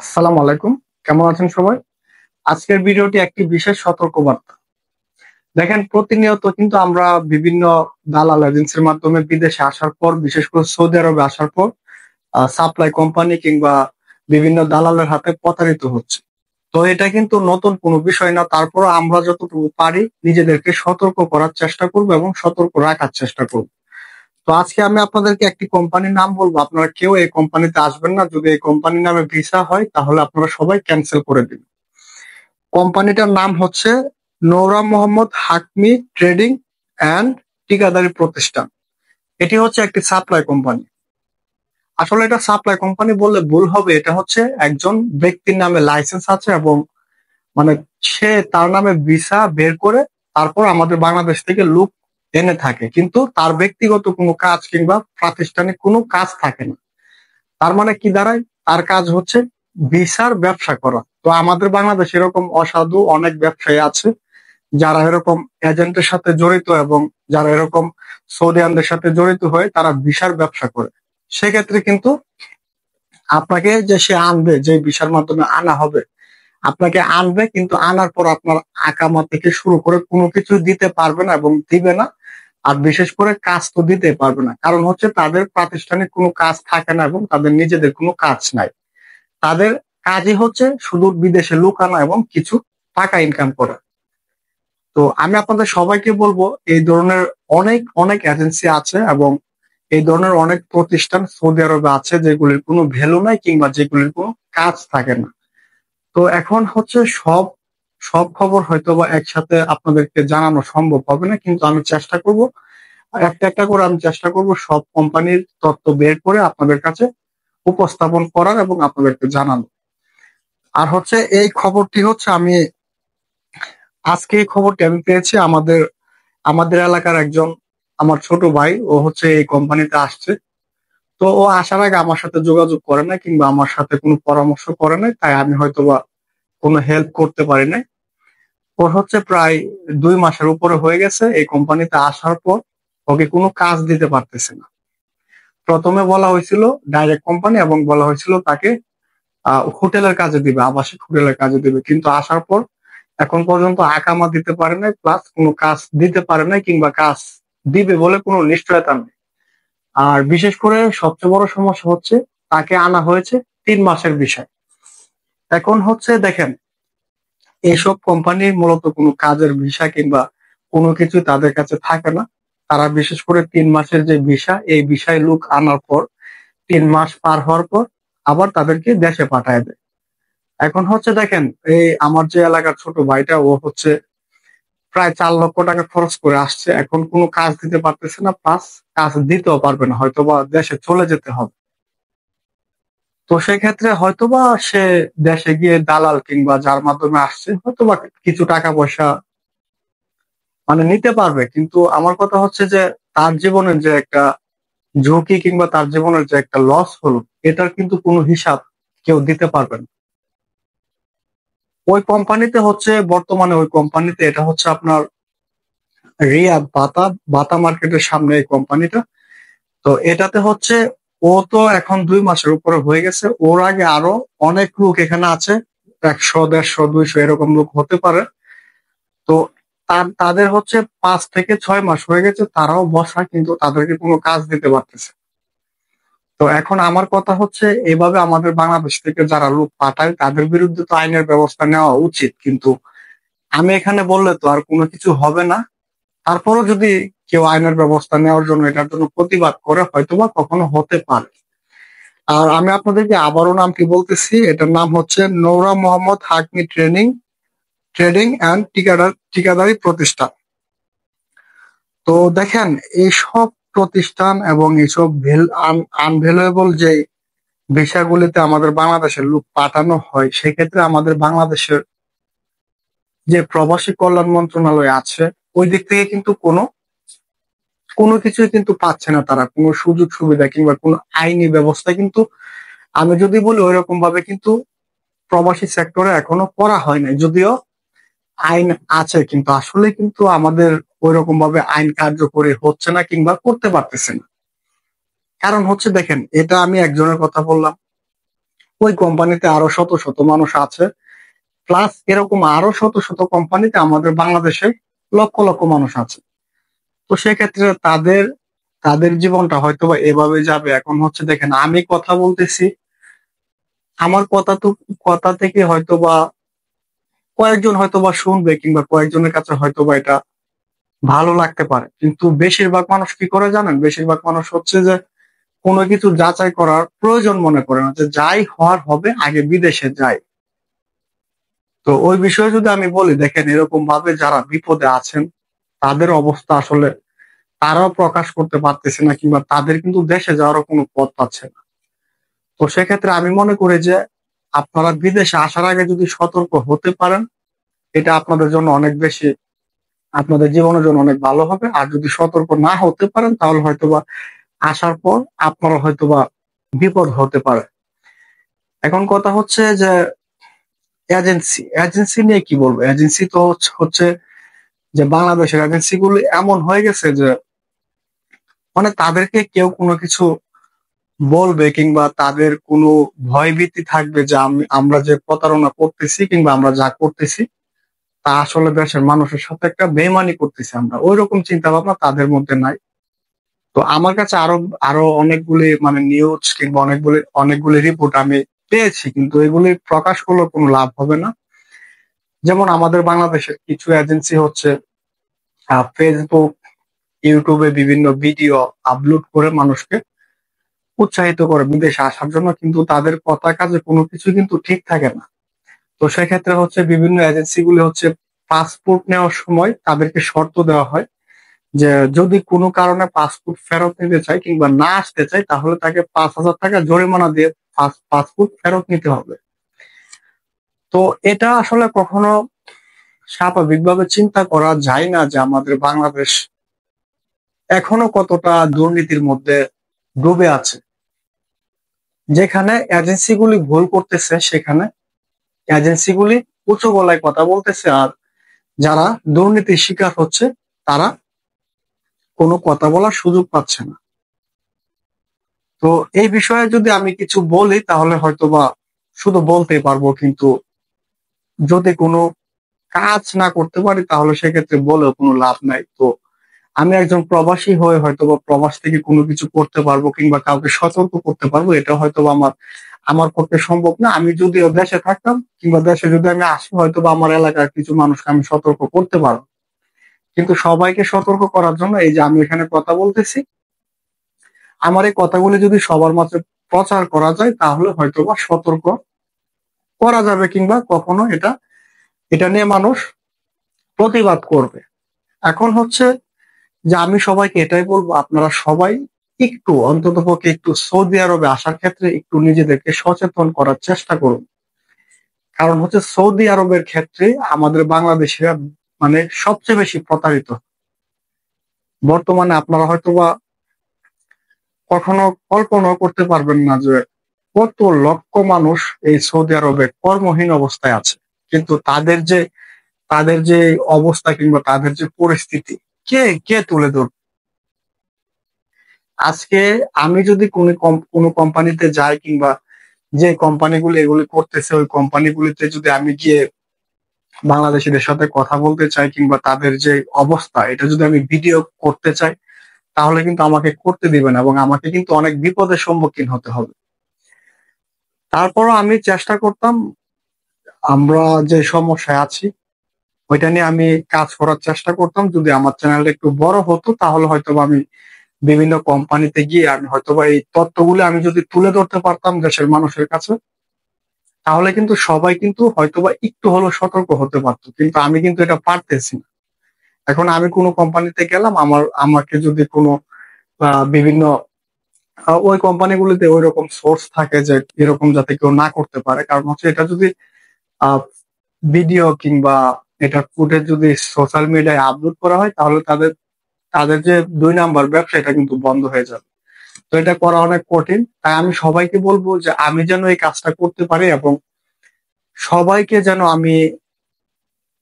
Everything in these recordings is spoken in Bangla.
আসসালামু আলাইকুম। কেমন আছেন সবাই? আজকের ভিডিওটি একটি বিশেষ সতর্কবার্তা। দেখেন, প্রতিনিয়ত কিন্তু আমরা বিভিন্ন দালাল এজেন্সির মাধ্যমে বিদেশে আসার পর, বিশেষ করে সৌদি আরবে আসার পর সাপ্লাই কোম্পানি কিংবা বিভিন্ন দালালের হাতে প্রতারিত হচ্ছে। তো এটা কিন্তু নতুন কোনো বিষয় না। তারপরও আমরা যতটুকু পারি নিজেদেরকে সতর্ক করার চেষ্টা করব এবং সতর্ক রাখার চেষ্টা করব। তো আজকে আমি আপনাদেরকে একটি কোম্পানির নাম বলবো। আপনারা কেউ এই কোম্পানিতে আসবেন না। যদি এই কোম্পানির নামে ভিসা হয় তাহলে আপনারা সবাই ক্যান্সেল করে দিন। কোম্পানিটার নাম হচ্ছে নৌরা মোহাম্মদ হাকমি ট্রেডিং অ্যান্ড ঠিকাদারি প্রতিষ্ঠান। এটি হচ্ছে একটি সাপ্লাই কোম্পানি। আসলে এটা সাপ্লাই কোম্পানি বললে ভুল হবে। এটা হচ্ছে একজন ব্যক্তির নামে লাইসেন্স আছে এবং মানে সে তার নামে ভিসা বের করে তারপর আমাদের বাংলাদেশ থেকে লোক এনে থাকে, কিন্তু তার ব্যক্তিগত কোনো কাজ কিংবা প্রাতিষ্ঠানিক কোনো কাজ থাকে না। তার মানে কি দাঁড়ায়? তার কাজ হচ্ছে ভিসার ব্যবসা করা। তো আমাদের বাংলাদেশে এরকম অসাধু অনেক ব্যবসায়ী আছে যারা এরকম এজেন্টের সাথে জড়িত এবং যারা এরকম সৌদিয়ানদের সাথে জড়িত হয়ে তারা ভিসার ব্যবসা করে। সেক্ষেত্রে কিন্তু আপনাকে যে সে আনবে, যে ভিসার মাধ্যমে আনা হবে, আপনাকে আনবে, কিন্তু আনার পর আপনার আকামা থেকে শুরু করে কোনো কিছু দিতে পারবে না এবং দিবে না। আর বিশেষ করে কাজ তো দিতে পারবে না, কারণ হচ্ছে তাদের প্রাতিষ্ঠানিক কোনো কাজ থাকে না এবং তাদের নিজেদের কোনো কাজ নাই। তাদের কাজই হচ্ছে শুধু বিদেশে লোক আনা এবং কিছু টাকা ইনকাম করা। তো আমি আপনাদের সবাইকে বলবো, এই ধরনের অনেক অনেক এজেন্সি আছে এবং এই ধরনের অনেক প্রতিষ্ঠান সৌদি আরবে আছে যেগুলির কোনো ভ্যালু নাই কিংবা যেগুলির কোনো কাজ থাকে না। তো এখন হচ্ছে সব সব খবর হয়তো বা একসাথে আপনাদেরকে জানানো সম্ভব হবে না, কিন্তু আমি চেষ্টা করব, একটা একটা করে আমি চেষ্টা করব সব কোম্পানির তথ্য বের করে আপনাদের কাছে উপস্থাপন করার এবং আপনাদেরকে জানানো। আর হচ্ছে এই খবরটি হচ্ছে আজকে এই খবরটি আমি পেয়েছি আমাদের আমাদের এলাকার একজন আমার ছোট ভাই, ও হচ্ছে এই কোম্পানিতে আসছে। তো ও আসার আগে আমার সাথে যোগাযোগ করে নাই কিংবা আমার সাথে কোনো পরামর্শ করে নাই, তাই আমি হয়তোবা কোনো হেল্প করতে পারি নাই। ওর হচ্ছে প্রায় 2 মাসের উপরে হয়ে গেছে এই কোম্পানিতে আসার পর। ওকে কোনো কাজ দিতে পারতেছে না। প্রথমে বলা হয়েছিল ডাইরেক্ট কোম্পানি এবং বলা হয়েছিল তাকে হোটেলের কাজে দিবে, আবাসিক হোটেলের কাজে দিবে, কিন্তু আসার পর এখন পর্যন্ত আকামা দিতে পারে নাই, প্লাস কোনো কাজ দিতে পারে নাই কিংবা কাজ দিবে বলে কোনো নিশ্চয়তা নেই। আর বিশেষ করে সবচেয়ে বড় সমস্যা হচ্ছে তাকে আনা হয়েছে 3 মাসের বিষয়। এখন হচ্ছে দেখেন, এইসব কোম্পানির মূলত কোনো কাজের ভিসা কিংবা কোনো কিছু তাদের কাছে থাকে না। তারা বিশেষ করে 3 মাসের যে ভিসা, এই ভিসায় লোক আনার পর 3 মাস পার হওয়ার পর আবার তাদেরকে দেশে পাঠায় দেয়। এখন হচ্ছে দেখেন, এই আমার যে এলাকার ছোট ভাইটা, ও হচ্ছে প্রায় 4 লক্ষ টাকা খরচ করে আসছে, এখন কোনো কাজ দিতে পারতেছে না, প্লাস কাজ দিতেও পারবে না, হয়তোবা দেশে চলে যেতে হবে। তো সেক্ষেত্রে হয়তোবা সে দেশে গিয়ে দালাল কিংবা যার মাধ্যমে আসছে হয়তোবা কিছু টাকা পয়সা নিতে পারবে, কিন্তু আমার কথা হচ্ছে যে তার জীবনের যে একটা ঝুঁকি কিংবা তার জীবনের যে একটা লস হলো, এটার কিন্তু কোনো হিসাব কেউ দিতে পারবে না। ওই কোম্পানিতে হচ্ছে বর্তমানে ওই কোম্পানিতে এটা হচ্ছে আপনার রিয়াদ বাতা বাতা মার্কেটের সামনে এই কোম্পানিটা। তো এটাতে হচ্ছে ও তো এখন 2 মাসের উপরে হয়ে গেছে। ওর আগে আরো অনেক লোক এখানে আছে, 100 150 200 এরকম লোক হতে পারে। তো তাদের হচ্ছে 5 থেকে 6 মাস হয়ে গেছে, তারাও বসা, কিন্তু তাদেরকে কোনো কাজ দিতে পারতেছে। তো এখন আমার কথা হচ্ছে, এভাবে আমাদের বাংলাদেশ থেকে যারা লোক পাঠায় তাদের বিরুদ্ধে তো আইনের ব্যবস্থা নেওয়া উচিত, কিন্তু আমি এখানে বললে তো আর কোনো কিছু হবে না। তারপরও যদি কেউ আইনের ব্যবস্থা নেওয়ার জন্য, এটার জন্য প্রতিবাদ করে, হয়তোবা কখনো হতে পারে। আর আমি আপনাদেরকে আবারও নামটি বলতেছি, এটার নাম হচ্ছে নৌরা মোহাম্মদ হাকমি ট্রেডিং অ্যান্ড ঠিকাদারি প্রতিষ্ঠান। তো দেখেন, এইসব প্রতিষ্ঠান এবং এইসব আনভ্যালুয়েবল যে বিষয়গুলিতে আমাদের বাংলাদেশের লোক পাঠানো হয়, সেক্ষেত্রে আমাদের বাংলাদেশের যে প্রবাসী কল্যাণ মন্ত্রণালয় আছে, ওই দিক থেকে কিন্তু কোনো কোনো কিছুই কিন্তু পাচ্ছে না তারা, কোনো সুযোগ সুবিধা কিংবা কোনো আইনি ব্যবস্থা কিন্তু আমি যদি বলি ওইরকম ভাবে কিন্তু প্রবাসী সেক্টরে এখনো করা হয় নাই। যদিও আইন আছে, কিন্তু আসলে কিন্তু আমাদের ওইরকম ভাবে আইন কার্যকরী হচ্ছে না কিংবা করতে পারতেছে না। কারণ হচ্ছে দেখেন, এটা আমি একজনের কথা বললাম, ওই কোম্পানিতে আরো শত শত মানুষ আছে, প্লাস এরকম আরো শত শত কোম্পানিতে আমাদের বাংলাদেশে লক্ষ লক্ষ মানুষ আছে। তো সেক্ষেত্রে তাদের তাদের জীবনটা হয়তোবা এভাবে যাবে। এখন হচ্ছে দেখেন, আমি কথা বলতেছি, আমার কথা থেকে হয়তোবা কয়েকজন হয়তোবা শুনবে কিংবা কয়েকজনের কাছে হয়তোবা এটা ভালো লাগতে পারে, কিন্তু বেশিরভাগ মানুষ কি করে জানেন? বেশিরভাগ মানুষ হচ্ছে যে কোনো কিছু যাচাই করার প্রয়োজন মনে করে না, যে যাই হওয়ার হবে, আগে বিদেশে যাই। তো ওই বিষয়ে যদি আমি বলি, দেখেন এরকম ভাবে যারা বিপদে আছেন তাদের অবস্থা আসলে তারাও প্রকাশ করতে পারতেছে না, কিংবা তাদের কিন্তু দেশে যাওয়ারও কোনো পথ পাচ্ছে না। তো সেক্ষেত্রে আমি মনে করি যে আপনারা বিদেশে আসার আগে যদি সতর্ক হতে পারেন, এটা আপনাদের জন্য অনেক বেশি, আপনাদের জীবনের জন্য অনেক ভালো হবে। আর যদি সতর্ক না হতে পারেন, তাহলে হয়তোবা আসার পর আপনারা হয়তোবা বিপদ হতে পারে। এখন কথা হচ্ছে যে এজেন্সি এজেন্সি নিয়ে কি বলবো? এজেন্সি তো হচ্ছে যে বাংলাদেশের এজেন্সি গুলো এমন হয়ে গেছে যে মানে তাদেরকে কেউ কোনো কিছু বলবে কিংবা তাদের কোনো ভয়ভীতি থাকবে যে আমরা যে প্রতারণা করতেছি কিংবা আমরা যা করতেছি তা আসলে দেশের মানুষের সাথে একটা বেইমানি করতেছি আমরা, ওইরকম চিন্তা ভাবনা তাদের মধ্যে নাই। তো আমার কাছে আরো আরো অনেকগুলি মানে নিউজ কিংবা অনেকগুলি রিপোর্ট আমি পেয়েছি, কিন্তু এগুলি প্রকাশ করলে কোনো লাভ হবে না। যেমন আমাদের বাংলাদেশের কিছু এজেন্সি হচ্ছে ফেসবুক, ইউটিউবে বিভিন্ন ভিডিও আপলোড করে মানুষকে উৎসাহিত করে বিদেশে আসার জন্য, কিন্তু তাদের কথা কাজে কোনো কিছু কিন্তু ঠিক থাকে না। তো সেক্ষেত্রে হচ্ছে বিভিন্ন এজেন্সি গুলি হচ্ছে পাসপোর্ট নেওয়ার সময় তাদেরকে শর্ত দেওয়া হয় যে যদি কোনো কারণে পাসপোর্ট ফেরত নিতে চায় কিংবা না আসতে চায়, তাহলে তাকে 5,000 টাকা জরিমানা দিয়ে পাসপোর্ট ফেরত নিতে হবে। তো এটা আসলে কখনো স্বাভাবিকভাবে চিন্তা করা যায় না যে আমাদের বাংলাদেশ এখনো কতটা দুর্নীতির মধ্যে ডুবে আছে। যেখানে এজেন্সিগুলি ভুল করতেছে, সেখানে এজেন্সিগুলি উঁচু গলায় কথা বলতেছে, আর যারা দুর্নীতির শিকার হচ্ছে তারা কোনো কথা বলার সুযোগ পাচ্ছে না। তো এই বিষয়ে যদি আমি কিছু বলি তাহলে হয়তোবা শুধু বলতেই পারবো, কিন্তু যদি কোনো কাজ না করতে পারি তাহলে সেক্ষেত্রে বলেও কোনো লাভ নাই। তো আমি একজন প্রবাসী হয়ে হয়তোবা প্রবাস থেকে কোনো কিছু করতে পারবো কিংবা কাউকে সতর্ক করতে পারবো, এটা হয়তোবা আমার আমার পক্ষে সম্ভব না। আমি যদিও দেশে থাকতাম কিংবা দেশে যদি আমি আসি, হয়তোবা আমার এলাকার কিছু মানুষকে আমি সতর্ক করতে পারবো, কিন্তু সবাইকে সতর্ক করার জন্য এই যে আমি এখানে কথা বলতেছি, আমার এই কথাগুলি যদি সবার মাঝে প্রচার করা যায় তাহলে হয়তোবা সতর্ক করা যাবে কিংবা কখনো এটা এটা নিয়ে মানুষ প্রতিবাদ করবে। এখন হচ্ছে যে আমি সবাইকে এটাই বলবো, আপনারা সবাই একটু অন্ততপক্ষে একটু সৌদি আরবে আসার ক্ষেত্রে একটু নিজেদেরকে সচেতন করার চেষ্টা করুন। কারণ হচ্ছে সৌদি আরবের ক্ষেত্রে আমাদের বাংলাদেশিরা মানে সবচেয়ে বেশি প্রতারিত। বর্তমানে আপনারা হয়তোবা কখনো কল্পনাও করতে পারবেন না যে কত লক্ষ মানুষ এই সৌদি আরবে কর্মহীন অবস্থায় আছে, কিন্তু তাদের যে অবস্থা কিংবা তাদের যে পরিস্থিতি কে কে তুলে ধরবে? আজকে আমি যদি কোনো কোম্পানিতে যাই কিংবা যে কোম্পানিগুলো এগুলি করতেছে ওই কোম্পানিগুলিতে যদি আমি গিয়ে বাংলাদেশিদের সাথে কথা বলতে চাই কিংবা তাদের যে অবস্থা এটা যদি আমি ভিডিও করতে চাই, তাহলে কিন্তু আমাকে করতে দিবে না এবং আমাকে কিন্তু অনেক বিপদের সম্মুখীন হতে হবে। তারপরও আমি চেষ্টা করতাম, আমরা যে সমস্যায় আছি ওইটা নিয়ে আমি কাজ করার চেষ্টা করতাম। যদি আমার চ্যানেলটা একটু বড় হতো তাহলে হয়তো আমি বিভিন্ন কোম্পানিতে গিয়ে আমি হয়তোবা এই তথ্যগুলো আমি যদি তুলে ধরতে পারতাম দেশের মানুষের কাছে, তাহলে কিন্তু সবাই কিন্তু হয়তোবা একটু হলেও সতর্ক হতে পারতো, কিন্তু আমি কিন্তু এটা পারতেছি না। এখন আমি কোনো কোম্পানিতে গেলাম, আমাকে যদি কোনো বিভিন্ন ওই কোম্পানিগুলিতে ওই রকম সোর্স থাকে যে এরকম যাতে কেউ না করতে পারে, কারণ হচ্ছে এটা যদি ভিডিও কিংবা এটা ফুটেজ যদি সোশ্যাল মিডিয়ায় আপলোড করা হয় তাহলে তাদের তাদের যে 2 নাম্বার ব্যবসা এটা কিন্তু বন্ধ হয়ে যাবে। তো এটা করা অনেক কঠিন। তাই আমি সবাইকে বলবো যে আমি যেন এই কাজটা করতে পারি এবং সবাইকে যেন আমি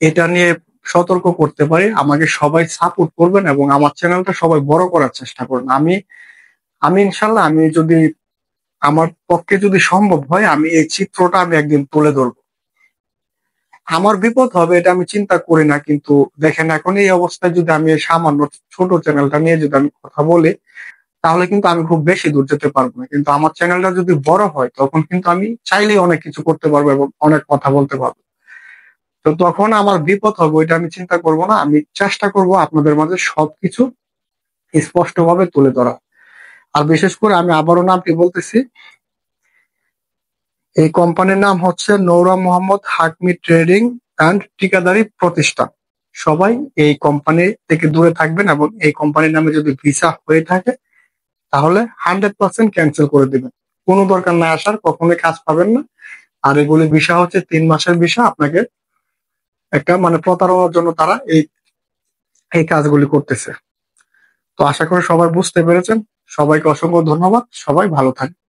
এটা নিয়ে সতর্ক করতে পারি। আমাকে সবাই সাপোর্ট করবেন এবং আমার চ্যানেলটা সবাই বড় করার চেষ্টা করবেন। আমি আমি ইনশাল্লাহ আমি যদি আমার পক্ষে যদি সম্ভব হয় আমি এই চিত্রটা আমি একদিন তুলে ধরবো। আমার বিপদ হবে এটা আমি চিন্তা করি না, কিন্তু দেখেন এখন এই অবস্থায় যদি আমি এই সামান্য ছোট চ্যানেলটা নিয়ে যদি আমি কথা বলি, তাহলে কিন্তু আমি খুব বেশি দূর যেতে পারবো না। কিন্তু আমার চ্যানেলটা যদি বড় হয় তখন কিন্তু আমি চাইলেই অনেক কিছু করতে পারবো এবং অনেক কথা বলতে পারবো। তো তখন আমার বিপদ হবে ওইটা আমি চিন্তা করব না, আমি চেষ্টা করব আপনাদের মাঝে সবকিছু স্পষ্টভাবে তুলে ধরা। আর বিশেষ করে আমি আবারও নামটি বলতেছি, এই কোম্পানির নাম হচ্ছে নৌরা মোহাম্মদ হাকমি ট্রেডিং অ্যান্ড ঠিকাদারি প্রতিষ্ঠান। সবাই এই কোম্পানি থেকে দূরে থাকবেন এবং এই কোম্পানির নামে যদি ভিসা হয়ে থাকে তাহলে 100% ক্যান্সেল করে দিবেন। কোনো দরকার না আসার, কখনোই কাজ পাবেন না। আর এগুলি ভিসা হচ্ছে 3 মাসের ভিসা, আপনাকে একটা মানে প্রতারণার জন্য তারা এই এই কাজগুলি করতেছে। তো আশা করি সবাই বুঝতে পেরেছেন। সবাইকে অসংখ্য ধন্যবাদ। সবাই ভালো থাকবেন।